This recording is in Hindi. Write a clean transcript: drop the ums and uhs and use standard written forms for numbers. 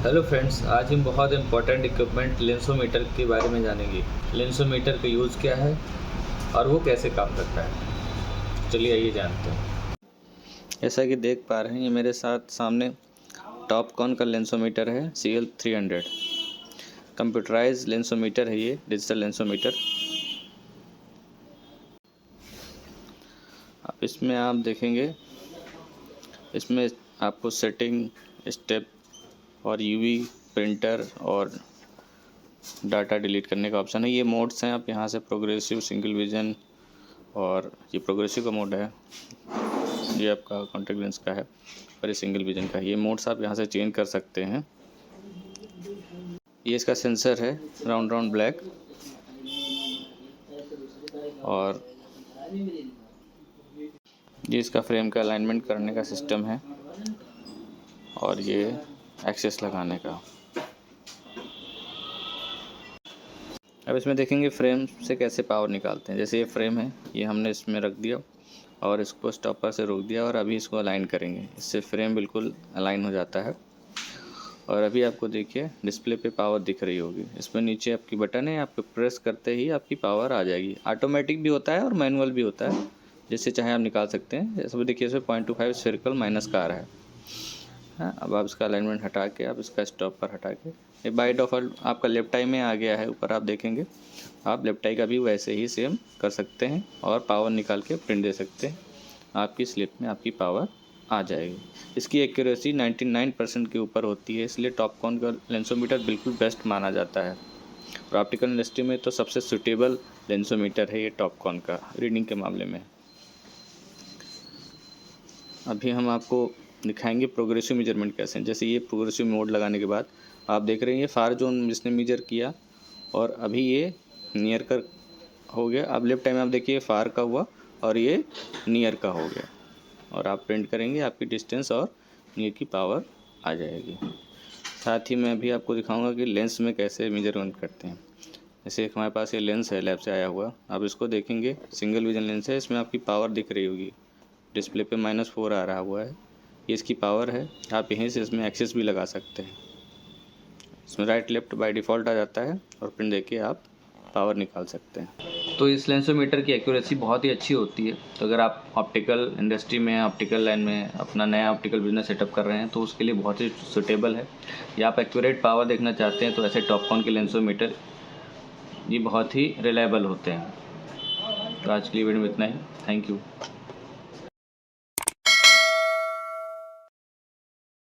हेलो फ्रेंड्स, आज हम बहुत इंपॉर्टेंट इक्विपमेंट लेंसोमीटर के बारे में जानेंगे। लेंसोमीटर का यूज़ क्या है और वो कैसे काम करता है। चलिए आइए जानते हैं। जैसा कि देख पा रहे हैं, ये मेरे साथ सामने टॉपकॉन का लेंसोमीटर है CL300। कंप्यूटराइज लेंसोमीटर है, ये डिजिटल लेंसोमीटर। अब इसमें आप देखेंगे, इसमें आपको सेटिंग, स्टेप और यूवी, प्रिंटर और डाटा डिलीट करने का ऑप्शन है। ये मोड्स हैं, आप यहाँ से प्रोग्रेसिव, सिंगल विजन और ये प्रोग्रेसिव का मोड है, ये आपका कॉन्टैक्ट लेंस का है और ये सिंगल विजन का है। ये मोड्स आप यहाँ से चेंज कर सकते हैं। ये इसका सेंसर है, राउंड ब्लैक, और ये इसका फ्रेम का अलाइनमेंट करने का सिस्टम है और ये एक्सेस लगाने का। अब इसमें देखेंगे फ्रेम से कैसे पावर निकालते हैं। जैसे ये फ्रेम है, ये हमने इसमें रख दिया और इसको स्टॉपर से रोक दिया और अभी इसको अलाइन करेंगे। इससे फ्रेम बिल्कुल अलाइन हो जाता है। और अभी आपको देखिए डिस्प्ले पे पावर दिख रही होगी। इसमें नीचे आपकी बटन है, आपको प्रेस करते ही आपकी पावर आ जाएगी। ऑटोमेटिक भी होता है और मैनुअल भी होता है, जिससे चाहे आप निकाल सकते हैं। जैसे देखिए इसमें 0.25 स्फेरिकल माइनस का आ रहा है। हाँ, अब आप इसका अलाइनमेंट हटा के, आप इसका स्टॉप पर हटा के, ये बाय डिफ़ॉल्ट आपका लेफ्ट आई में आ गया है। ऊपर आप देखेंगे, आप लेफ्ट आई का भी वैसे ही सेम कर सकते हैं और पावर निकाल के प्रिंट दे सकते हैं। आपकी स्लिप में आपकी पावर आ जाएगी। इसकी एक्यूरेसी 99% के ऊपर होती है, इसलिए टॉपकॉन का लेंसोमीटर बिल्कुल बेस्ट माना जाता है और ऑप्टिकल इंडस्ट्री में तो सबसे सूटेबल लेंसोमीटर है ये टॉपकॉन का, रीडिंग के मामले में। अभी हम आपको दिखाएंगे प्रोग्रेसिव मेजरमेंट कैसे हैं। जैसे ये प्रोग्रेसिव मोड लगाने के बाद आप देख रहे हैं ये फार जोन जिसने मेजर किया और अभी ये नियर का हो गया। अब लेफ्ट टाइम आप देखिए फार का हुआ और ये नियर का हो गया, और आप प्रिंट करेंगे, आपकी डिस्टेंस और नियर की पावर आ जाएगी। साथ ही मैं भी आपको दिखाऊंगा कि लेंस में कैसे मेजरमेंट करते हैं। जैसे एक हमारे पास ये लेंस है लैब से आया हुआ, आप इसको देखेंगे सिंगल विजन लेंस है। इसमें आपकी पावर दिख रही होगी, डिस्प्ले पे -4 आ रहा हुआ है, ये इसकी पावर है। आप यहीं से इसमें एक्सेस भी लगा सकते हैं। इसमें राइट लेफ्ट बाय डिफ़ॉल्ट आ जाता है और प्रिंट देके आप पावर निकाल सकते हैं। तो इस लेंसोमीटर की एक्यूरेसी बहुत ही अच्छी होती है। तो अगर आप ऑप्टिकल इंडस्ट्री में, ऑप्टिकल लाइन में अपना नया ऑप्टिकल बिजनेस सेटअप कर रहे हैं तो उसके लिए बहुत ही सूटेबल है। या आप एक्यूरेट पावर देखना चाहते हैं तो ऐसे टॉपकॉन के लेंसोमीटर ये बहुत ही रिलायबल होते हैं। तो आज की वीडियो में इतना ही। Thank you.